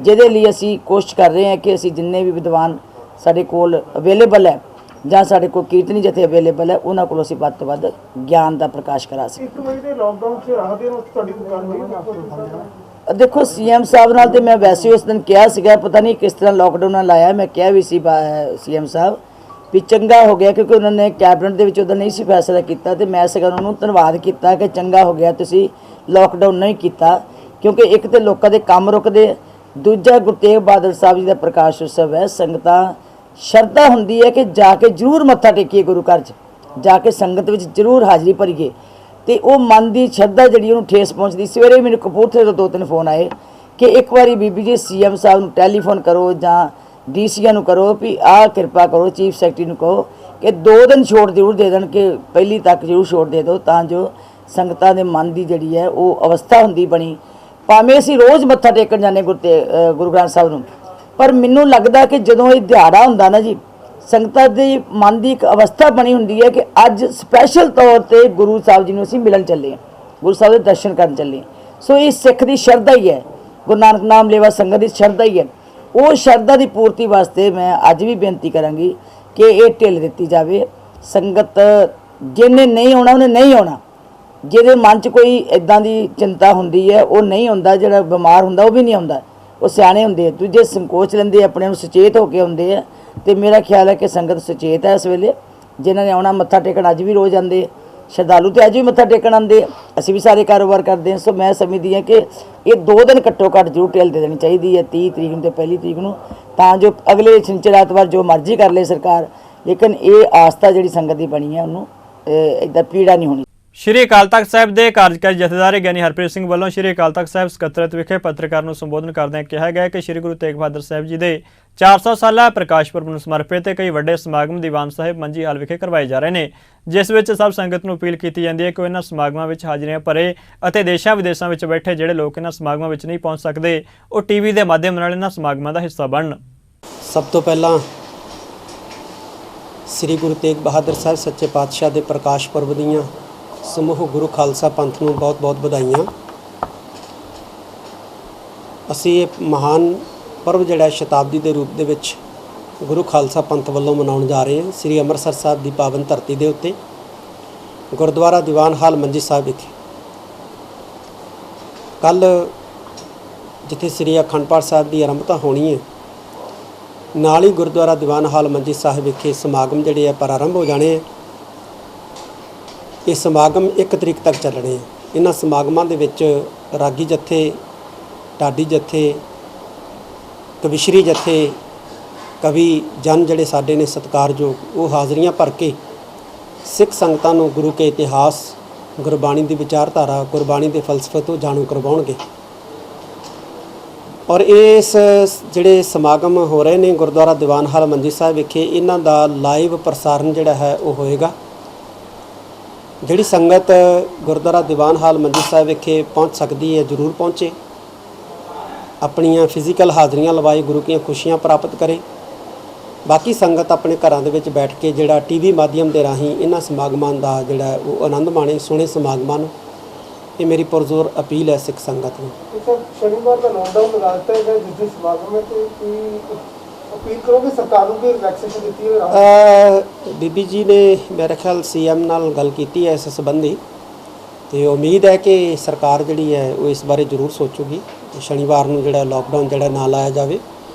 ਜਿਹਦੇ ਲਈ ਅਸੀਂ ਕੋਸ਼ਿਸ਼ ਕਰ ਰਹੇ ਹਾਂ ਕਿ ਅਸੀਂ ਜਿੰਨੇ ਵੀ ਵਿਦਵਾਨ ਸਾਡੇ ਕੋਲ ਅਵੇਲੇਬਲ ਹੈ ਜਾਂ ਸਾਡੇ ਕੋਲ ਕੀਰਤਨੀ ਜਥੇ ਅਵੇਲੇਬਲ ਹੈ ਉਹਨਾਂ ਕੋਲ ਅਸੀਂ ਵੱਧ ਤੋਂ ਵੱਧ ਗਿਆਨ ਦਾ ਪ੍ਰਕਾਸ਼ ਕਰਾ ਸਕੀਏ। 1 ਵਜੇ ਦੇ ਲੋਕਡਾਊਨ 'ਚ ਰਾਹਤ ਦੇਣ ਵਾਸਤੇ ਤੁਹਾਡੀ ਕੋਈ ਗੱਲ ਹੋਈ? ਦੇਖੋ ਸੀਐਮ ਸਾਹਿਬ ਨਾਲ ਤੇ ਮੈਂ ਵੈਸੇ ਉਸ ਦਿਨ ਕਿਹਾ ਸੀਗਾ, ਪਤਾ ਨਹੀਂ ਕਿਸ ਤਰ੍ਹਾਂ ਲੋਕਡਾਊਨ ਨਾਲ ਲਾਇਆ, ਮੈਂ ਕਿਹਾ ਵੀ ਸੀ ਸੀਐਮ ਸਾਹਿਬ ਵੀ ਚੰਗਾ ਹੋ ਗਿਆ, ਕਿਉਂਕਿ ਉਹਨਾਂ ਨੇ ਕੈਬਨਿਟ ਦੇ ਵਿੱਚ ਉਹਦਾ ਨਹੀਂ ਸੀ ਫੈਸਲਾ ਕੀਤਾ ਤੇ ਮੈਂ ਸਗੋਂ ਉਹਨਾਂ ਨੂੰ ਧੰਨਵਾਦ ਕੀਤਾ ਕਿ ਚੰਗਾ ਹੋ ਗਿਆ ਤੁਸੀਂ ਲੋਕਡਾਊਨ ਨਹੀਂ ਕੀਤਾ, ਕਿਉਂਕਿ ਇੱਕ ਤੇ ਲੋਕਾਂ ਦੇ ਕੰਮ ਰੁਕਦੇ, ਦੂਜਾ ਗੁਰੂ ਤੇਗ ਬਹਾਦਰ ਸਾਹਿਬ ਜੀ ਦਾ ਪ੍ਰਕਾਸ਼ ਉਤਸਵ ਹੈ। ਸੰਗਤਾਂ ਸ਼ਰਧਾ ਹੁੰਦੀ ਹੈ ਕਿ ਜਾ ਕੇ ਜ਼ਰੂਰ ਮੱਥਾ ਟੇਕੀਏ, ਗੁਰੂ ਘਰ 'ਚ ਜਾ ਕੇ ਸੰਗਤ ਵਿੱਚ ਜ਼ਰੂਰ ਹਾਜ਼ਰੀ ਭਰੀਏ ਤੇ ਉਹ ਮਨ ਦੀ ਸ਼ਰਧਾ ਜਿਹੜੀ ਉਹਨੂੰ ਠੇਸ ਪਹੁੰਚਦੀ। ਸਵੇਰੇ ਮੈਨੂੰ ਕਪੂਰਥਲੇ ਤੋਂ 2-3 ਫੋਨ ਆਏ ਕਿ ਇੱਕ ਵਾਰੀ ਬੀਬੀ ਜੀ ਸੀਐਮ ਸਾਹਿਬ ਨੂੰ ਟੈਲੀਫੋਨ ਕਰੋ ਜਾਂ ਡੀਸੀਆਂ ਨੂੰ ਕਰੋ ਵੀ ਆਹ ਕਿਰਪਾ ਕਰੋ, ਚੀਫ ਸੈਕਟਰੀ ਨੂੰ ਕਹੋ ਕਿ 2 ਦਿਨ ਛੋਟ ਜ਼ਰੂਰ ਦੇ ਦੇਣ, ਕਿ ਪਹਿਲੀ ਤੱਕ ਜ਼ਰੂਰ ਛੋਟ ਦੇ ਦਿਓ, ਤਾਂ ਜੋ ਸੰਗਤਾਂ ਦੇ ਮਨ ਦੀ ਜਿਹੜੀ ਹੈ ਉਹ ਅਵਸਥਾ ਹੁੰਦੀ ਬਣੀ। ਭਾਵੇਂ ਅਸੀਂ ਰੋਜ਼ ਮੱਥਾ ਟੇਕਣ ਜਾਂਦੇ ਗੁਰੂ ਗ੍ਰੰਥ ਸਾਹਿਬ ਨੂੰ, ਪਰ ਮੈਨੂੰ ਲੱਗਦਾ ਕਿ ਜਦੋਂ ਇਹ ਦਿਹਾੜਾ ਹੁੰਦਾ ਨਾ ਜੀ, ਸੰਗਤਾਂ ਦੇ ਮਨ ਦੀ ਇੱਕ ਅਵਸਥਾ ਬਣੀ ਹੁੰਦੀ ਹੈ ਕਿ ਅੱਜ ਸਪੈਸ਼ਲ ਤੌਰ ਤੇ ਗੁਰੂ ਸਾਹਿਬ ਜੀ ਨੂੰ ਅਸੀਂ ਮਿਲਣ ਚੱਲੇ ਹਾਂ, ਗੁਰੂ ਸਾਹਿਬ ਦੇ ਦਰਸ਼ਨ ਕਰਨ ਚੱਲੇ ਹਾਂ। ਸੋ ਇਹ ਸਿੱਖ ਦੀ ਸ਼ਰਧਾ ਹੀ ਹੈ, ਗੁਰੂ ਨਾਨਕ ਨਾਮ ਲੇਵਾ ਸੰਗਤ ਦੀ ਸ਼ਰਧਾ ਹੀ ਹੈ। ਉਹ ਸ਼ਰਧਾ ਦੀ ਪੂਰਤੀ ਵਾਸਤੇ ਮੈਂ ਅੱਜ ਵੀ ਬੇਨਤੀ ਕਰਾਂਗੀ ਕਿ ਇਹ ਢਿੱਲ ਦਿੱਤੀ ਜਾਵੇ। ਸੰਗਤ ਜਿਹਨੇ ਨਹੀਂ ਆਉਣਾ ਉਹਨੇ ਨਹੀਂ ਆਉਣਾ, ਜਿਹਦੇ ਮਨ 'ਚ ਕੋਈ ਇੱਦਾਂ ਦੀ ਚਿੰਤਾ ਹੁੰਦੀ ਹੈ ਉਹ ਨਹੀਂ ਹੁੰਦਾ, ਜਿਹੜਾ ਬਿਮਾਰ ਹੁੰਦਾ ਉਹ ਵੀ ਨਹੀਂ ਆਉਂਦਾ, ਉਹ ਸਿਆਣੇ ਹੁੰਦੇ ਆ, ਦੂਜੇ ਸੰਕੋਚ ਲੈਂਦੇ ਆਪਣੇ ਨੂੰ, ਸੁਚੇਤ ਹੋ ਕੇ ਆਉਂਦੇ ਆ। ਤੇ ਮੇਰਾ ਖਿਆਲ ਹੈ ਕਿ ਸੰਗਤ ਸੁਚੇਤ ਹੈ ਇਸ ਵੇਲੇ, ਜਿਨ੍ਹਾਂ ਨੇ ਆਉਣਾ ਮੱਥਾ ਟੇਕਣ ਅੱਜ ਵੀ ਰੋਜ਼ ਆਉਂਦੇ, ਸ਼ਰਧਾਲੂ ਤੇ ਅੱਜ ਵੀ ਮੱਥਾ ਟੇਕਣ ਆਉਂਦੇ, ਅਸੀਂ ਵੀ ਸਾਰੇ ਕਾਰੋਬਾਰ ਕਰਦੇ ਹਾਂ। ਸੋ ਮੈਂ ਸਮਝਦੀ ਹਾਂ ਕਿ ਇਹ 2 ਦਿਨ ਘੱਟੋ ਘੱਟ ਜ਼ਰੂਰ ਢਿੱਲ ਦੇ ਦੇਣੀ ਚਾਹੀਦੀ ਹੈ, 30 ਤਰੀਕ ਨੂੰ ਤੇ 1 ਤਰੀਕ ਨੂੰ, ਤਾਂ ਜੋ ਅਗਲੇ ਸ਼ਨੀਚਰ ਐਤਵਾਰ ਜੋ ਮਰਜ਼ੀ ਕਰ ਲੇ ਸਰਕਾਰ, ਲੇਕਿਨ ਇਹ ਆਸਥਾ ਜਿਹੜੀ ਸੰਗਤ ਦੀ ਬਣੀ ਹੈ ਉਹਨੂੰ ਇੱਦਾਂ ਪੀੜਾ ਨਹੀਂ ਹੋਣੀ। ਸ਼੍ਰੀ ਅਕਾਲ ਤਖਤ ਸਾਹਿਬ ਦੇ ਕਾਰਜਕਾਰੀ ਜਥੇਦਾਰ ਗਿਆਨੀ ਹਰਪ੍ਰੀਤ ਸਿੰਘ ਵੱਲੋਂ ਸ਼੍ਰੀ ਅਕਾਲ ਤਖਤ ਸਾਹਿਬ ਸਕੱਤਰੇਤ ਵਿਖੇ ਪੱਤਰਕਾਰ ਨੂੰ ਸੰਬੋਧਨ ਕਰਦਿਆਂ ਕਿਹਾ ਗਿਆ ਕਿ ਸ਼੍ਰੀ ਗੁਰੂ ਤੇਗ ਬਹਾਦਰ ਸਾਹਿਬ ਜੀ ਦੇ 400 ਸਾਲਾ ਪ੍ਰਕਾਸ਼ ਪੁਰਬ ਨੂੰ ਸਮਰਪਿਤ ਤੇ ਕਈ ਵੱਡੇ ਸਮਾਗਮ ਦੀਵਾਨ ਸਾਹਿਬ ਮੰਜੀ ਹਾਲ ਵਿਖੇ ਕਰਵਾਏ ਜਾ ਰਹੇ ਨੇ, ਜਿਸ ਵਿੱਚ ਸਭ ਸੰਗਤ ਨੂੰ ਅਪੀਲ ਕੀਤੀ ਜਾਂਦੀ ਹੈ ਕਿ ਉਹ ਇਹਨਾਂ ਸਮਾਗਮਾਂ ਵਿੱਚ ਹਾਜ਼ਰੀਆਂ ਭਰੇ ਅਤੇ ਦੇਸ਼ਾਂ ਵਿਦੇਸ਼ਾਂ ਵਿੱਚ ਬੈਠੇ ਜਿਹੜੇ ਲੋਕ ਇਹਨਾਂ ਸਮਾਗਮਾਂ ਵਿੱਚ ਨਹੀਂ ਪਹੁੰਚ ਸਕਦੇ ਉਹ ਟੀਵੀ ਦੇ ਮਾਧਿਅਮ ਨਾਲ ਇਹਨਾਂ ਸਮਾਗਮਾਂ ਦਾ ਹਿੱਸਾ ਬਣਨ। ਸਭ ਤੋਂ ਪਹਿਲਾਂ ਸ੍ਰੀ ਗੁਰੂ ਤੇਗ ਬਹਾਦਰ ਸਾਹਿਬ ਸੱਚੇ ਪਾਤਸ਼ਾਹ ਦੇ ਪ੍ਰਕਾਸ਼ ਪੁਰਬ ਦੀਆਂ ਸਮੂਹ ਗੁਰੂ ਖਾਲਸਾ ਪੰਥ ਨੂੰ ਬਹੁਤ-ਬਹੁਤ ਵਧਾਈਆਂ। ਅਸੀਂ ਇਹ ਮਹਾਨ ਪਰਵ ਜਿਹੜਾ ਸ਼ਤਾਬਦੀ ਦੇ ਰੂਪ ਦੇ ਵਿੱਚ ਗੁਰੂ ਖਾਲਸਾ ਪੰਥ ਵੱਲੋਂ ਮਨਾਉਣ ਜਾ ਰਹੇ ਹਾਂ ਸ੍ਰੀ ਅੰਮ੍ਰਿਤਸਰ ਸਾਹਿਬ ਦੀ ਪਾਵਨ ਧਰਤੀ ਦੇ ਉੱਤੇ ਗੁਰਦੁਆਰਾ ਦੀਵਾਨ ਹਾਲ ਮੰਜੀ ਸਾਹਿਬ ਵਿਖੇ। ਕੱਲ੍ਹ ਜਿੱਥੇ ਸ੍ਰੀ ਅਖੰਡ ਪਾਠ ਸਾਹਿਬ ਦੀ ਆਰੰਭਤਾ ਹੋਣੀ ਹੈ, ਨਾਲ ਹੀ ਗੁਰਦੁਆਰਾ ਦੀਵਾਨ ਹਾਲ ਮੰਜੀ ਸਾਹਿਬ ਵਿਖੇ ਸਮਾਗਮ ਜਿਹੜੇ ਆ ਪ੍ਰਾਰੰਭ ਹੋ ਜਾਣੇ ਹੈ। ਇਹ ਸਮਾਗਮ 1 ਤਰੀਕ ਤੱਕ ਚੱਲਣੇ ਆ। ਇਹਨਾਂ ਸਮਾਗਮਾਂ ਦੇ ਵਿੱਚ ਰਾਗੀ ਜਥੇ, ਢਾਡੀ ਜਥੇ, ਕਵਿਸ਼ਰੀ ਜਥੇ, ਕਵੀ ਜਨ ਜਿਹੜੇ ਸਾਡੇ ਨੇ ਸਤਿਕਾਰਯੋਗ, ਉਹ ਹਾਜ਼ਰੀਆਂ ਭਰ ਕੇ ਸਿੱਖ ਸੰਗਤਾਂ ਨੂੰ ਗੁਰੂ ਕੇ ਇਤਿਹਾਸ, ਗੁਰਬਾਣੀ ਦੀ ਵਿਚਾਰਧਾਰਾ, ਗੁਰਬਾਣੀ ਦੇ ਫਲਸਫੇ ਤੋਂ ਜਾਣੂ ਕਰਵਾਉਣਗੇ। ਔਰ ਇਸ ਜਿਹੜੇ ਸਮਾਗਮ ਹੋ ਰਹੇ ਨੇ ਗੁਰਦੁਆਰਾ ਦੀਵਾਨ ਹਾਲ ਮੰਜੀ ਸਾਹਿਬ ਵਿਖੇ, ਇਹਨਾਂ ਦਾ ਲਾਈਵ ਪ੍ਰਸਾਰਣ ਜਿਹੜਾ ਹੈ ਉਹ ਹੋਏਗਾ। ਜਿਹੜੀ ਸੰਗਤ ਗੁਰਦੁਆਰਾ ਦੀਵਾਨ ਹਾਲ ਮੰਜੀ ਸਾਹਿਬ ਵਿਖੇ ਪਹੁੰਚ ਸਕਦੀ ਹੈ ਜ਼ਰੂਰ ਪਹੁੰਚੇ, ਆਪਣੀਆਂ ਫਿਜ਼ੀਕਲ ਹਾਜ਼ਰੀਆਂ ਲਵਾਏ, ਗੁਰੂ ਦੀਆਂ ਖੁਸ਼ੀਆਂ ਪ੍ਰਾਪਤ ਕਰੇ। ਬਾਕੀ ਸੰਗਤ ਆਪਣੇ ਘਰਾਂ ਦੇ ਵਿੱਚ ਬੈਠ ਕੇ ਜਿਹੜਾ ਟੀਵੀ ਮਾਧਿਅਮ ਦੇ ਰਾਹੀਂ ਇਹਨਾਂ ਸਮਾਗਮਾਂ ਦਾ ਜਿਹੜਾ ਉਹ ਆਨੰਦ ਮਾਣੇ, ਸੁਣੇ ਸਮਾਗਮਾਂ ਨੂੰ। ਇਹ ਮੇਰੀ ਪੁਰਜ਼ੋਰ ਅਪੀਲ ਹੈ ਸਿੱਖ ਸੰਗਤ ਨੂੰ। शनिवार का लॉकडाउन लगा देता है जिस समागम में, तो कोई अपील करोगे सरकार को रिलैक्सेशन दी है? ਬੀਬੀ ਜੀ ਨੇ ਮੇਰੇ ਖਿਆਲ CM ਨਾਲ ਗੱਲ ਕੀਤੀ ਹੈ ਇਸ ਸੰਬੰਧੀ, ਤੇ ਉਮੀਦ ਹੈ ਕਿ ਸਰਕਾਰ ਜਿਹੜੀ ਹੈ ਉਹ ਇਸ ਬਾਰੇ ਜ਼ਰੂਰ ਸੋਚੂਗੀ। ਸ਼ਨੀਵਾਰ ਨੂੰ ਜਿਹੜਾ ਲੋਕਡਾਊਨ ਜਿਹੜਾ ਨਾ ਲਾਇਆ ਜਾਵੇ,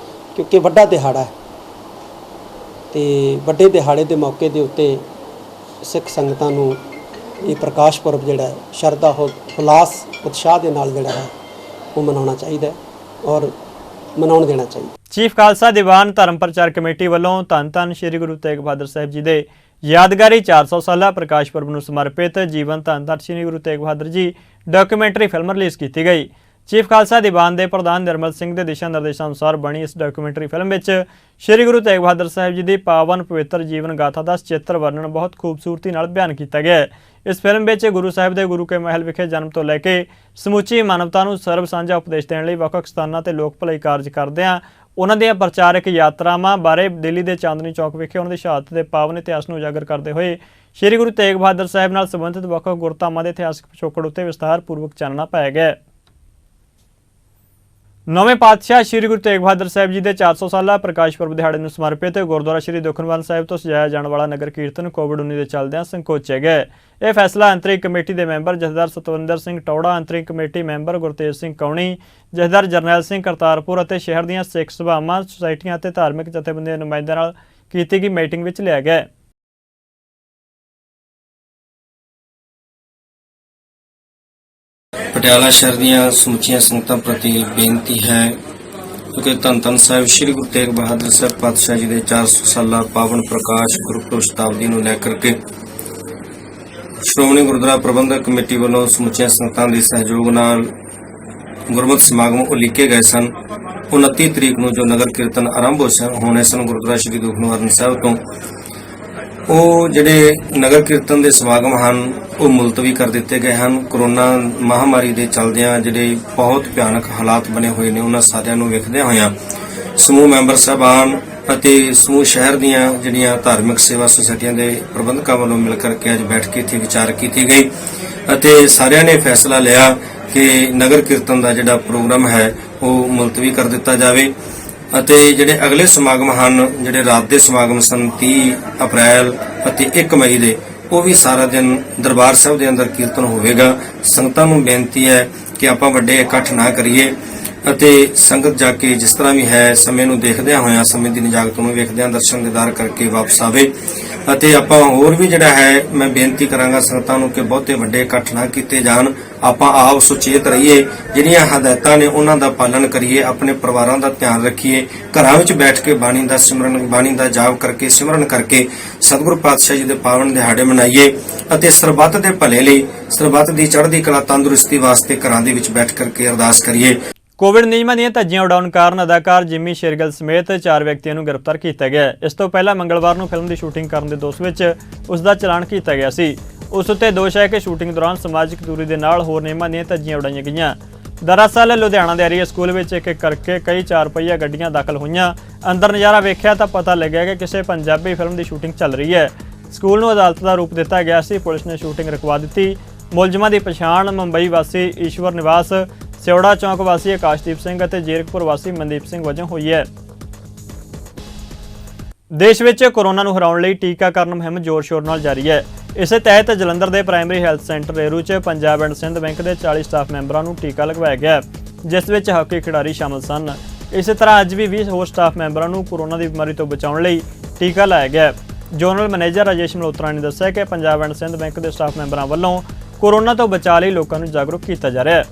ਕਿਉਂਕਿ ਵੱਡਾ ਦਿਹਾੜਾ ਹੈ ਤੇ ਵੱਡੇ ਦਿਹਾੜੇ ਦੇ ਮੌਕੇ ਦੇ ਉੱਤੇ ਸਿੱਖ ਸੰਗਤਾਂ ਨੂੰ ਇਹ ਪ੍ਰਕਾਸ਼ ਪੁਰਬ ਜਿਹੜਾ ਹੈ ਸ਼ਰਧਾ ਹੁਲਾਸ ਉਤਸ਼ਾਹ ਦੇ ਨਾਲ ਜਿਹੜਾ ਹੈ ਉਹ ਮਨਾਉਣਾ ਚਾਹੀਦਾ ਹੈ ਔਰ ਮਨਾਉਣ ਦੇਣਾ ਚਾਹੀਦਾ। ਚੀਫ ਖਾਲਸਾ ਦੀਵਾਨ ਧਰਮ ਪ੍ਰਚਾਰ ਕਮੇਟੀ ਵੱਲੋਂ ਧੰਨ ਧੰਨ ਸ੍ਰੀ ਗੁਰੂ ਤੇਗ ਬਹਾਦਰ ਸਾਹਿਬ ਜੀ ਦੇ ਯਾਦਗਾਰੀ 400 ਸਾਲਾ ਪ੍ਰਕਾਸ਼ ਪੁਰਬ ਨੂੰ ਸਮਰਪਿਤ ਜੀਵਨ ਧੰਨ ਧੰਨ ਸ੍ਰੀ Guru Tegh Bahadur ji documentary film release ਕੀਤੀ ਗਈ। ਚੀਫ ਖਾਲਸਾ ਦੀਵਾਨ ਦੇ ਪ੍ਰਧਾਨ ਨਿਰਮਲ ਸਿੰਘ ਦੇ ਦਿਸ਼ਾ ਨਿਰਦੇਸ਼ਾਂ ਅਨੁਸਾਰ ਬਣੀ ਇਸ ਡਾਕੂਮੈਂਟਰੀ ਫਿਲਮ ਵਿੱਚ ਸ੍ਰੀ ਗੁਰੂ ਤੇਗ ਬਹਾਦਰ ਸਾਹਿਬ ਜੀ ਦੀ ਪਾਵਨ ਪਵਿੱਤਰ ਜੀਵਨ ਗਾਥਾ ਦਾ ਚਿੱਤਰ ਵਰਣਨ ਬਹੁਤ ਖੂਬਸੂਰਤੀ ਨਾਲ ਬਿਆਨ ਕੀਤਾ ਗਿਆ ਹੈ। ਇਸ ਫਿਲਮ ਵਿੱਚ ਗੁਰੂ ਸਾਹਿਬ ਦੇ ਗੁਰੂ ਕੇ ਮਹਿਲ ਵਿਖੇ ਜਨਮ ਤੋਂ ਲੈ ਕੇ ਸਮੁੱਚੀ ਮਾਨਵਤਾ ਨੂੰ ਸਰਬ ਸਾਂਝਾ ਉਪਦੇਸ਼ ਦੇਣ ਲਈ ਵੱਖ-ਵੱਖ ਸਥਾਨਾਂ ਤੇ ਲੋਕ ਭਲਾਈ ਕਾਰਜ ਕਰਦਿਆਂ ਉਹਨਾਂ ਦੀਆਂ ਪ੍ਰਚਾਰਕ ਯਾਤਰਾਵਾਂ ਬਾਰੇ ਦਿੱਲੀ ਦੇ ਚਾਂਦਨੀ ਚੌਕ ਵਿਖੇ ਉਹਨਾਂ ਦੀ ਸ਼ਹਾਦਤ ਦੇ ਪਾਵਨ ਇਤਿਹਾਸ ਨੂੰ ਉਜਾਗਰ ਕਰਦੇ ਹੋਏ ਸ੍ਰੀ ਗੁਰੂ ਤੇਗ ਬਹਾਦਰ ਸਾਹਿਬ ਨਾਲ ਸੰਬੰਧਿਤ ਵੱਖ-ਵੱਖ ਗੁਰਧਾਮਾਂ ਦੇ ਇਤਿਹਾਸਕ ਪਿਛੋਕੜ ਉੱਤੇ ਵਿਸਥਾਰਪੂਰਵਕ ਚਾਨਣਾ ਪਾਇਆ ਗਿਆ। ਨਵੇਂ ਪਾਤਸ਼ਾਹ ਸ੍ਰੀ ਗੁਰੂ ਤੇਗ ਬਹਾਦਰ ਸਾਹਿਬ ਜੀ ਦੇ 400 ਸਾਲਾ ਪ੍ਰਕਾਸ਼ ਪੁਰਬ ਦਿਹਾੜੇ ਨੂੰ ਸਮਰਪਿਤ ਗੁਰਦੁਆਰਾ ਸ੍ਰੀ ਦੁਖਨਿਵਾਰਨ ਸਾਹਿਬ ਤੋਂ ਸਜਾਇਆ ਜਾਣ ਵਾਲਾ ਨਗਰ ਕੀਰਤਨ ਕੋਵਿਡ-19 ਦੇ ਚੱਲਦਿਆਂ ਸੰਕੋਚਿਆ ਗਿਆ। ਇਹ ਫੈਸਲਾ ਅੰਤਰਿਕ ਕਮੇਟੀ ਦੇ ਮੈਂਬਰ ਜਥੇਦਾਰ ਸਤਵਿੰਦਰ ਸਿੰਘ ਟੌੜਾ, ਅੰਤਰਿਕ ਕਮੇਟੀ ਮੈਂਬਰ ਗੁਰਤੇਜ ਸਿੰਘ ਕੌਣੀ, ਜਥੇਦਾਰ ਜਰਨੈਲ ਸਿੰਘ ਕਰਤਾਰਪੁਰ ਅਤੇ ਸ਼ਹਿਰ ਦੀਆਂ ਸਿੱਖ ਸਭਾਵਾਂ, ਸੁਸਾਇਟੀਆਂ ਅਤੇ ਧਾਰਮਿਕ ਜਥੇਬੰਦੀਆਂ ਦੇ ਨੁਮਾਇੰਦਿਆਂ ਨਾਲ ਕੀਤੀ ਗਈ ਮੀਟਿੰਗ ਵਿੱਚ ਲਿਆ ਗਿਆ। ਪਟਿਆਲਾ ਸ਼ਹਿਰ ਦੀਆਂ ਸਮੁੱਚੀਆਂ ਸੰਗਤਾਂ ਪ੍ਰਤੀ ਬੇਨਤੀ ਹੈ ਕਿ ਧੰਨ ਧੰਨ ਸਾਹਿਬ ਸ੍ਰੀ ਗੁਰੂ ਤੇਗ ਬਹਾਦਰ ਸਾਹਿਬ ਪਾਤਸ਼ਾਹ ਜੀ ਦੇ 400 ਸਾਲਾ ਪਾਵਨ ਪ੍ਰਕਾਸ਼ ਗੁਰਪੁਰਬ ਸ਼ਤਾਬਦੀ ਨੂੰ ਲੈ ਕਰਕੇ ਸ਼੍ਰੋਮਣੀ ਗੁਰਦੁਆਰਾ ਪ੍ਰਬੰਧਕ ਕਮੇਟੀ ਵੱਲੋਂ ਸਮੁੱਚੀਆਂ ਸੰਗਤਾਂ ਦੇ ਸਹਿਯੋਗ ਨਾਲ ਗੁਰਮਤਿ ਸਮਾਗਮ ਉਲੀਕੇ ਗਏ ਸਨ। 29 ਤਰੀਕ ਨੂੰ ਜੋ ਨਗਰ ਕੀਰਤਨ ਆਰੰਭ ਹੋਣੇ ਸਨ ਗੁਰਦੁਆਰਾ ਸ੍ਰੀ ਦੁਖਨਿਵਾਰਨ ਸਾਹਿਬ ਤੋਂ, ਉਹ ਜਿਹੜੇ ਨਗਰ ਕੀਰਤਨ ਦੇ ਸਮਾਗਮ ਹਨ ਉਹ ਮੁਲਤਵੀ ਕਰ ਦਿੱਤੇ ਗਏ ਹਨ। ਕਰੋਨਾ ਮਹਾਮਾਰੀ ਦੇ ਚੱਲਦਿਆਂ ਜਿਹੜੇ ਬਹੁਤ ਭਿਆਨਕ ਹਾਲਾਤ ਬਣੇ ਹੋਏ ਨੇ, ਉਹਨਾਂ ਸਾਰਿਆਂ ਨੂੰ ਵੇਖਦਿਆਂ ਹੋਇਆਂ ਸਮੂਹ ਮੈਂਬਰ ਸਾਹਿਬਾਨ ਅਤੇ ਸਮੂਹ ਸ਼ਹਿਰ ਦੀਆਂ ਜਿਹੜੀਆਂ ਧਾਰਮਿਕ ਸੇਵਾ ਸੁਸਾਇਟੀਆਂ ਦੇ ਪ੍ਰਬੰਧਕਾਂ ਵੱਲੋਂ ਮਿਲ ਕਰਕੇ ਅੱਜ ਬੈਠ ਕੇ ਇੱਥੇ ਵਿਚਾਰ ਕੀਤੀ ਗਈ ਅਤੇ ਸਾਰਿਆਂ ਨੇ ਫੈਸਲਾ ਲਿਆ ਕਿ ਨਗਰ ਕੀਰਤਨ ਦਾ ਜਿਹੜਾ ਪ੍ਰੋਗਰਾਮ ਹੈ ਉਹ ਮੁਲਤਵੀ ਕਰ ਦਿੱਤਾ ਜਾਵੇ ਅਤੇ ਜਿਹੜੇ ਅਗਲੇ ਸਮਾਗਮ ਹਨ, ਜਿਹੜੇ ਰਾਤ ਦੇ ਸਮਾਗਮ ਸਨ 30 ਅਪ੍ਰੈਲ ਅਤੇ 1 ਮਈ ਦੇ, ਉਹ ਵੀ ਸਾਰਾ ਦਿਨ ਦਰਬਾਰ ਸਾਹਿਬ ਦੇ ਅੰਦਰ ਕੀਰਤਨ ਹੋਵੇਗਾ। ਸੰਗਤਾਂ ਨੂੰ ਬੇਨਤੀ ਹੈ ਕਿ ਆਪਾਂ ਵੱਡੇ ਇਕੱਠ ਨਾ ਕਰੀਏ ਅਤੇ ਸੰਗਤ ਜਾ ਕੇ ਜਿਸ ਤਰ੍ਹਾਂ ਵੀ ਹੈ ਸਮੇਂ ਨੂੰ ਦੇਖਦਿਆਂ ਹੋਇਆਂ, ਸਮੇਂ ਦੀ ਨਿਜਾਕਤ ਨੂੰ ਵੇਖਦਿਆਂ ਦਰਸ਼ਨ ਦੀਦਾਰ ਕਰਕੇ ਵਾਪਸ ਆਵੇ ਅਤੇ ਆਪਾਂ ਹੋਰ ਵੀ ਜਿਹੜਾ ਹੈ ਮੈਂ ਬੇਨਤੀ ਕਰਾਂਗਾ ਸੰਗਤਾਂ ਨੂੰ ਕਿ ਬਹੁਤੇ ਵੱਡੇ ਇਕੱਠ ਨਾ ਕੀਤੇ ਜਾਣ। ਆਪਾਂ ਆਪ ਸੁਚੇਤ ਰਹੀਏ, ਜਿਹੜੀਆਂ ਹਦਾਇਤਾਂ ਨੇ ਉਹਨਾਂ ਦਾ ਪਾਲਣ ਕਰੀਏ, ਆਪਣੇ ਪਰਿਵਾਰਾਂ ਦਾ ਧਿਆਨ ਰੱਖੀਏ, ਘਰਾਂ ਵਿੱਚ ਬੈਠ ਕੇ ਬਾਣੀ ਦਾ ਸਿਮਰਨ, ਬਾਣੀ ਦਾ ਜਾਪ ਕਰਕੇ ਸਿਮਰਨ ਕਰਕੇ ਸਤਿਗੁਰੂ ਪਾਤਸ਼ਾਹ ਜੀ ਦੇ ਪਾਵਨ ਦਿਹਾੜੇ ਮਨਾਈਏ ਅਤੇ ਸਰਬੱਤ ਦੇ ਭਲੇ ਲਈ, ਸਰਬੱਤ ਦੀ ਚੜ੍ਹਦੀ ਕਲਾ ਤੰਦਰੁਸਤੀ ਵਾਸਤੇ ਘਰਾਂ ਦੇ ਵਿੱਚ ਬੈਠ ਕਰਕੇ ਅਰਦਾਸ ਕਰੀਏ। ਕੋਵਿਡ ਨਿਯਮਾਂ ਦੀਆਂ ਧੱਜੀਆਂ ਉਡਾਉਣ ਕਾਰਨ ਅਦਾਕਾਰ ਜਿੰਮੀ ਸ਼ੇਰਗਿੱਲ ਸਮੇਤ 4 ਵਿਅਕਤੀਆਂ ਨੂੰ ਗ੍ਰਿਫਤਾਰ ਕੀਤਾ ਗਿਆ। ਇਸ ਤੋਂ ਪਹਿਲਾਂ ਮੰਗਲਵਾਰ ਨੂੰ ਫਿਲਮ ਦੀ ਸ਼ੂਟਿੰਗ ਕਰਨ ਦੇ ਦੋਸ਼ ਵਿੱਚ ਉਸ ਦਾ ਚਲਾਨ ਕੀਤਾ ਗਿਆ ਸੀ। ਉਸ ਉੱਤੇ ਦੋਸ਼ ਹੈ ਕਿ ਸ਼ੂਟਿੰਗ ਦੌਰਾਨ ਸਮਾਜਿਕ ਦੂਰੀ ਦੇ ਨਾਲ ਹੋਰ ਨਿਯਮਾਂ ਦੀਆਂ ਧੱਜੀਆਂ ਉਡਾਈਆਂ ਗਈਆਂ। ਦਰਅਸਲ ਲੁਧਿਆਣਾ ਦੇ ਏਰੀਆ ਸਕੂਲ ਵਿੱਚ ਇੱਕ ਕਰਕੇ ਕਈ 4 ਪਹੀਆ ਗੱਡੀਆਂ ਦਾਖਲ ਹੋਈਆਂ। ਅੰਦਰ ਨਜ਼ਾਰਾ ਵੇਖਿਆ ਤਾਂ ਪਤਾ ਲੱਗਿਆ ਕਿ ਕਿਸੇ ਪੰਜਾਬੀ ਫਿਲਮ ਦੀ ਸ਼ੂਟਿੰਗ ਚੱਲ ਰਹੀ ਹੈ। ਸਕੂਲ ਨੂੰ ਅਦਾਲਤ ਦਾ ਰੂਪ ਦਿੱਤਾ ਗਿਆ ਸੀ। ਪੁਲਿਸ ਨੇ ਸ਼ੂਟਿੰਗ ਰੁਕਵਾ ਦਿੱਤੀ। ਮੁਲਜ਼ਮਾਂ ਦੀ ਪਛਾਣ ਮੁੰਬਈ ਵਾਸੀ ਈਸ਼ਵਰ ਨਿਵਾਸ, ਸਿਉੜਾ ਚੌਂਕ ਵਾਸੀ ਆਕਾਸ਼ਦੀਪ ਸਿੰਘ ਅਤੇ ਜੀਰਕਪੁਰ ਵਾਸੀ ਮਨਦੀਪ ਸਿੰਘ ਵਜੋਂ ਹੋਈ ਹੈ। ਦੇਸ਼ ਵਿੱਚ ਕੋਰੋਨਾ ਨੂੰ ਹਰਾਉਣ ਲਈ ਟੀਕਾਕਰਨ ਮੁਹਿੰਮ ਜ਼ੋਰ-ਸ਼ੋਰ ਨਾਲ ਜਾਰੀ ਹੈ। ਇਸੇ ਤਹਿਤ ਜਲੰਧਰ ਦੇ ਪ੍ਰਾਇਮਰੀ ਹੈਲਥ ਸੈਂਟਰ ਰੇਰੂ 'ਚ ਪੰਜਾਬ ਐਂਡ ਸਿੰਧ ਬੈਂਕ ਦੇ 40 ਸਟਾਫ ਮੈਂਬਰਾਂ ਨੂੰ ਟੀਕਾ ਲਗਵਾਇਆ ਗਿਆ, ਜਿਸ ਵਿੱਚ ਹਾਕੀ ਖਿਡਾਰੀ ਸ਼ਾਮਲ ਸਨ। ਇਸੇ ਤਰ੍ਹਾਂ ਅੱਜ ਵੀ 20 ਹੋਰ ਸਟਾਫ ਮੈਂਬਰਾਂ ਨੂੰ ਕੋਰੋਨਾ ਦੀ ਬਿਮਾਰੀ ਤੋਂ ਬਚਾਉਣ ਲਈ ਟੀਕਾ ਲਾਇਆ ਗਿਆ। ਜਨਰਲ ਮੈਨੇਜਰ ਰਾਜੇਸ਼ ਮਲਹੋਤਰਾ ਨੇ ਦੱਸਿਆ ਕਿ ਪੰਜਾਬ ਐਂਡ ਸਿੰਧ ਬੈਂਕ ਦੇ ਸਟਾਫ ਮੈਂਬਰਾਂ ਵੱਲੋਂ ਕੋਰੋਨਾ ਤੋਂ ਬਚਾਅ ਲਈ ਲੋਕਾਂ ਨੂੰ ਜਾਗਰੂਕ ਕੀਤਾ ਜਾ ਰਿਹਾ ਹੈ।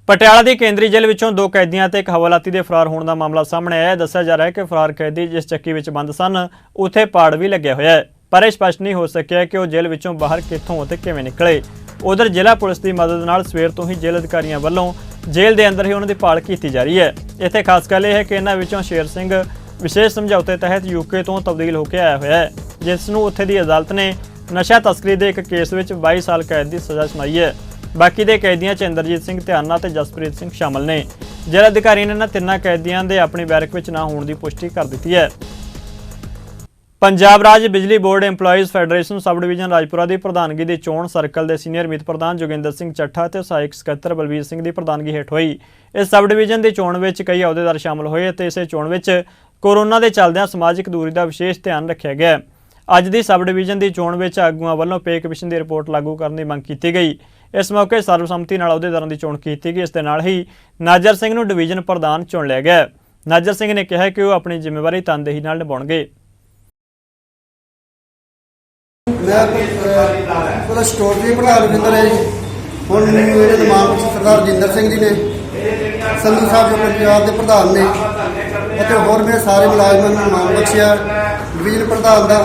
ਪਟਿਆਲਾ ਦੀ ਕੇਂਦਰੀ ਜੇਲ੍ਹ ਵਿੱਚੋਂ 2 ਕੈਦੀਆਂ ਤੇ ਇੱਕ ਹਵਾਲਾਤੀ ਦੇ ਫਰਾਰ ਹੋਣ ਦਾ ਮਾਮਲਾ ਸਾਹਮਣੇ ਆਇਆ ਹੈ। ਦੱਸਿਆ ਜਾ ਰਿਹਾ ਹੈ ਕਿ ਫਰਾਰ ਕੈਦੀ ਜਿਸ ਚੱਕੀ ਵਿੱਚ ਬੰਦ ਸਨ ਉੱਥੇ ਪਾੜ ਵੀ ਲੱਗਿਆ ਹੋਇਆ ਹੈ, ਪਰ ਇਹ ਸਪਸ਼ਟ ਨਹੀਂ ਹੋ ਸਕਿਆ ਕਿ ਉਹ ਜੇਲ੍ਹ ਵਿੱਚੋਂ ਬਾਹਰ ਕਿੱਥੋਂ ਅਤੇ ਕਿਵੇਂ ਨਿਕਲੇ। ਉਧਰ ਜ਼ਿਲ੍ਹਾ ਪੁਲਿਸ ਦੀ ਮਦਦ ਨਾਲ ਸਵੇਰ ਤੋਂ ਹੀ ਜੇਲ੍ਹ ਅਧਿਕਾਰੀਆਂ ਵੱਲੋਂ ਜੇਲ੍ਹ ਦੇ ਅੰਦਰ ਹੀ ਉਹਨਾਂ ਦੀ ਭਾਲ ਕੀਤੀ ਜਾ ਰਹੀ ਹੈ। ਇੱਥੇ ਖਾਸ ਗੱਲ ਇਹ ਹੈ ਕਿ ਇਹਨਾਂ ਵਿੱਚੋਂ ਸ਼ੇਰ ਸਿੰਘ ਵਿਸ਼ੇਸ਼ ਸਮਝੌਤੇ ਤਹਿਤ UK ਤੋਂ ਤਬਦੀਲ ਹੋ ਕੇ ਆਇਆ ਹੋਇਆ ਹੈ, ਜਿਸ ਨੂੰ ਉੱਥੇ ਦੀ ਅਦਾਲਤ ਨੇ ਨਸ਼ਾ ਤਸਕਰੀ ਦੇ ਇੱਕ ਕੇਸ ਵਿੱਚ 22 ਸਾਲ ਕੈਦ ਦੀ ਸਜ਼ਾ ਸੁਣਾਈ ਹੈ। ਬਾਕੀ ਦੇ ਕੈਦੀਆਂ 'ਚ ਇੰਦਰਜੀਤ ਸਿੰਘ ਧਿਆਨਾ ਤੇ ਜਸਪ੍ਰੀਤ ਸਿੰਘ ਸ਼ਾਮਲ ਨੇ। ਜੇਲ੍ਹ ਅਧਿਕਾਰੀ ਨੇ ਇਹਨਾਂ ਤਿੰਨਾਂ ਕੈਦੀਆਂ ਦੇ ਆਪਣੀ ਬੈਰਕ ਵਿੱਚ ਨਾ ਹੋਣ ਦੀ ਪੁਸ਼ਟੀ ਕਰ ਦਿੱਤੀ ਹੈ। ਪੰਜਾਬ ਰਾਜ ਬਿਜਲੀ board EMPLOYEES federation sub division Rajpura ਦੀ ਪ੍ਰਧਾਨਗੀ ਦੀ ਚੋਣ ਸਰਕਲ ਦੇ ਸੀਨੀਅਰ ਮੀਤ ਪ੍ਰਧਾਨ ਜੋਗਿੰਦਰ ਸਿੰਘ ਚੱਠਾ ਤੇ ਸਹਾਇਕ ਸਕੱਤਰ ਬਲਬੀਰ ਸਿੰਘ ਦੀ ਪ੍ਰਧਾਨਗੀ ਹੇਠ ਹੋਈ। ਇਸ ਸਬ ਡਿਵੀਜ਼ਨ ਦੀ ਚੋਣ ਵਿੱਚ ਕਈ ਅਹੁਦੇਦਾਰ ਸ਼ਾਮਲ ਹੋਏ ਅਤੇ ਇਸੇ ਚੋਣ ਵਿੱਚ ਕੋਰੋਨਾ ਦੇ ਚੱਲਦਿਆਂ ਸਮਾਜਿਕ ਦੂਰੀ ਦਾ ਵਿਸ਼ੇਸ਼ ਧਿਆਨ ਰੱਖਿਆ ਗਿਆ। ਅੱਜ ਦੀ ਸਬ ਡਿਵੀਜ਼ਨ ਦੀ ਚੋਣ ਵਿੱਚ ਆਗੂਆਂ ਵੱਲੋਂ ਪੇ ਕਮਿਸ਼ਨ ਦੀ ਰਿਪੋਰਟ ਲਾਗੂ ਕਰਨ ਦੀ ਮੰਗ ਕੀਤੀ ਗਈ। ਇਸ ਮੌਕੇ ਸਰਬਸੰਮਤੀ ਨਾਲ ਅਹੁਦੇਦਾਰਾਂ ਦੀ ਚੋਣ ਕੀਤੀ ਗਈ। ਇਸ ਦੇ ਨਾਲ ਹੀ ਨਾਜਰ ਸਿੰਘ ਨੂੰ ਡਿਵੀਜ਼ਨ ਪ੍ਰਧਾਨ ਚੁਣ ਲਿਆ ਗਿਆ। ਨਾਜਰ ਸਿੰਘ ਨੇ ਕਿਹਾ ਕਿ ਉਹ ਆਪਣੀ ਜ਼ਿੰਮੇਵਾਰੀ ਤਨਦੇਹੀ ਨਾਲ ਨਿਭਾਉਣਗੇ। ਮੈਂ ਉਹਦਾ ਸਟੋਰ ਦੀ ਪ੍ਰਧਾਨ ਰਵਿੰਦਰ ਹੈ ਜੀ। ਹੁਣ ਮੇਰੇ ਦਿਮਾਗ ਵਿੱਚ ਸਰਦਾਰ ਰਜਿੰਦਰ ਸਿੰਘ ਜੀ ਨੇ, ਸੰਧੂ ਸਾਹਿਬ ਜੋ ਪੰਜਾਬ ਦੇ ਪ੍ਰਧਾਨ ਨੇ ਅਤੇ ਹੋਰ ਮੇਰੇ ਸਾਰੇ ਮੁਲਾਜ਼ਮਾਂ ਨੂੰ ਮਾਣ ਬਖਸ਼ਿਆ ਡਿਵੀਜ਼ਨ ਪ੍ਰਧਾਨ ਦਾ।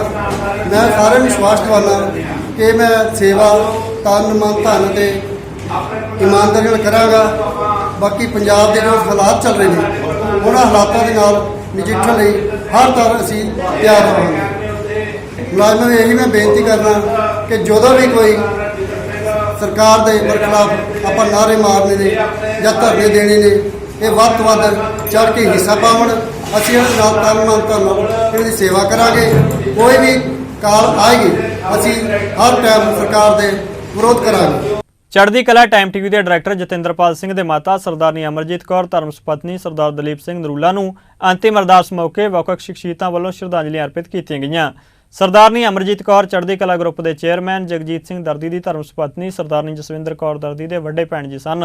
ਮੈਂ ਸਾਰਿਆਂ ਨੂੰ ਵਿਸ਼ਵਾਸ ਦਿਵਾਉਂਦਾ ਕਿ ਮੈਂ ਸੇਵਾ ਤਨ ਮਨ ਧਨ ਤੇ ਇਮਾਨਦਾਰੀ ਨਾਲ ਕਰਾਂਗਾ। ਬਾਕੀ ਪੰਜਾਬ ਦੇ ਜੋ ਹਾਲਾਤ ਚੱਲ ਰਹੇ ਨੇ ਉਹਨਾਂ ਹਾਲਾਤਾਂ ਦੇ ਨਾਲ ਨਜਿੱਠਣ ਲਈ ਹਰ ਤਰ੍ਹਾਂ ਅਸੀਂ ਤਿਆਰ ਰਹਾਂਗੇ। ਮੁਲਾਜ਼ਮਾਂ ਨੂੰ ਇਹੀ ਮੈਂ ਬੇਨਤੀ ਕਰਨਾ ਕਿ ਜਦੋਂ ਵੀ ਕੋਈ ਸਰਕਾਰ ਦੇ ਖਿਲਾਫ ਆਪਾਂ ਨਾਅਰੇ ਮਾਰਨੇ ਨੇ ਜਾਂ ਧਰਨੇ ਦੇਣੇ ਨੇ, ਇਹ ਵੱਧ ਤੋਂ ਵੱਧ ਚੜ੍ਹ ਕੇ ਹਿੱਸਾ ਪਾਵਣ। ਅਸੀਂ ਇਹਨਾਂ ਨਾਲ ਤਨ ਮਨ ਧਨ ਇਹਨਾਂ ਦੀ ਸੇਵਾ ਕਰਾਂਗੇ। ਕੋਈ ਵੀ ਕਾਲ ਆਏਗੀ ਅਸੀਂ ਹਰ ਟਾਈਮ ਸਰਕਾਰ ਦੇ ਵਿਰੋਧ ਕਰਾਂਗੇ। ਚੜ੍ਹਦੀ ਕਲਾ ਟਾਈਮ ਟੀਵੀ ਦੇ ਡਾਇਰੈਕਟਰ ਜਤਿੰਦਰਪਾਲ ਸਿੰਘ ਦੇ ਮਾਤਾ ਸਰਦਾਰਨੀ ਅਮਰਜੀਤ ਕੌਰ ਧਰਮ ਸੁਪਤਨੀ ਸਰਦਾਰ ਦਲੀਪ ਸਿੰਘ ਨਰੂਲਾ ਨੂੰ ਅੰਤਿਮ ਅਰਦਾਸ ਮੌਕੇ ਵੱਖ-ਵੱਖ ਸ਼ਖਸੀਅਤਾਂ ਵੱਲੋਂ ਸ਼ਰਧਾਂਜਲੀਆਂ ਅਰਪਿਤ ਕੀਤੀਆਂ ਗਈਆਂ। ਸਰਦਾਰਨੀ ਅਮਰਜੀਤ ਕੌਰ ਚੜ੍ਹਦੀ ਕਲਾ ਗਰੁੱਪ ਦੇ ਚੇਅਰਮੈਨ ਜਗਜੀਤ ਸਿੰਘ ਦਰਦੀ ਦੀ ਧਰਮ ਸੁਪਤਨੀ ਸਰਦਾਰਨੀ ਜਸਵਿੰਦਰ ਕੌਰ ਦਰਦੀ ਦੇ ਵੱਡੇ ਭੈਣ ਜੀ ਸਨ।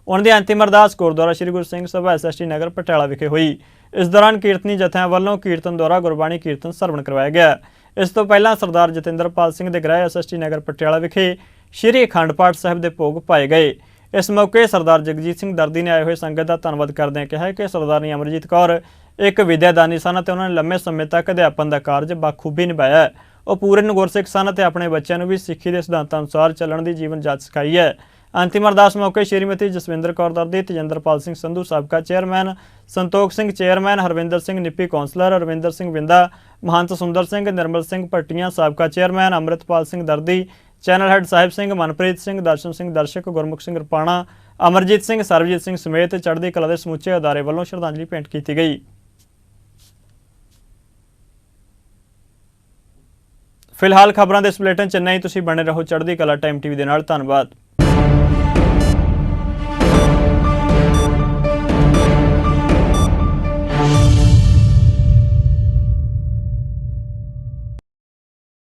ਉਹਨਾਂ ਦੀ ਅੰਤਿਮ ਅਰਦਾਸ ਗੁਰਦੁਆਰਾ ਸ੍ਰੀ ਗੁਰੂ ਸਿੰਘ ਸਭਾ SST ਨਗਰ ਪਟਿਆਲਾ ਵਿਖੇ ਹੋਈ। ਇਸ ਦੌਰਾਨ ਕੀਰਤਨੀ ਜਥਿਆਂ ਵੱਲੋਂ ਕੀਰਤਨ ਦੁਆਰਾ ਗੁਰਬਾਣੀ ਕੀਰਤਨ ਸਰਵਣ ਕਰਵਾਇਆ ਗਿਆ। ਇਸ ਤੋਂ ਪਹਿਲਾਂ ਸਰਦਾਰ ਜਤਿੰਦਰਪਾਲ ਸਿੰਘ ਦੇ ਗ੍ਰਹਿ SST ਨਗਰ ਪਟਿਆਲਾ ਵਿਖੇ ਸ਼੍ਰੀ ਅਖੰਡ ਪਾਠ ਸਾਹਿਬ ਦੇ ਭੋਗ ਪਾਏ ਗਏ। ਇਸ ਮੌਕੇ ਸਰਦਾਰ ਜਗਜੀਤ ਸਿੰਘ ਦਰਦੀ ਨੇ ਆਏ ਹੋਏ ਸੰਗਤ ਦਾ ਧੰਨਵਾਦ ਕਰਦਿਆਂ ਕਿਹਾ ਕਿ ਸਰਦਾਰਨੀ ਅਮਰਜੀਤ ਕੌਰ ਇੱਕ ਵਿਦਿਆਦਾਨੀ ਸਨ ਅਤੇ ਉਹਨਾਂ ਨੇ ਲੰਮੇ ਸਮੇਂ ਤੱਕ ਅਧਿਆਪਨ ਦਾ ਕਾਰਜ ਬਾਖੂਬੀ ਨਿਭਾਇਆ। ਉਹ ਪੂਰਨ ਗੁਰਸਿੱਖ ਸਨ ਅਤੇ ਆਪਣੇ ਬੱਚਿਆਂ ਨੂੰ ਵੀ ਸਿੱਖੀ ਦੇ ਸਿਧਾਂਤਾਂ ਅਨੁਸਾਰ ਚੱਲਣ ਦੀ ਜੀਵਨ ਜਾਚ ਸਿਖਾਈ ਹੈ। ਅੰਤਿਮ ਅਰਦਾਸ ਮੌਕੇ ਸ਼੍ਰੀਮਤੀ ਜਸਵਿੰਦਰ ਕੌਰ ਦਰਦੀ, ਤੇਜਿੰਦਰਪਾਲ ਸਿੰਘ ਸੰਧੂ ਸਾਬਕਾ chairman, Santokh Singh chairman, Harvinder Singh Nippy councillor, Ravinder Singh Vinda, Mahant Sundar Singh, Nirmal Singh Bhattian ਸਾਬਕਾ chairman, Amritpal Singh Dardi, channel head Sahib Singh, Manpreet Singh, Darshan Singh Darshak, Gurmukh Singh ਰਪਾਣਾ, Amarjit Singh, Sarabjit Singh ਸਮੇਤ ਚੜ੍ਹਦੀ ਕਲਾ ਦੇ ਸਮੁੱਚੇ ਅਦਾਰੇ ਵੱਲੋਂ ਸ਼ਰਧਾਂਜਲੀ ਭੇਂਟ ਕੀਤੀ ਗਈ। ਫਿਲਹਾਲ ਖਬਰਾਂ ਦੇ ਇਸ ਬੁਲੇਟਿਨ 'ਚ ਇੰਨਾ ਹੀ। ਤੁਸੀਂ ਬਣੇ ਰਹੋ ਚੜ੍ਹਦੀ ਕਲਾ ਟਾਈਮ ਟੀਵੀ ਦੇ ਨਾਲ। ਧੰਨਵਾਦ।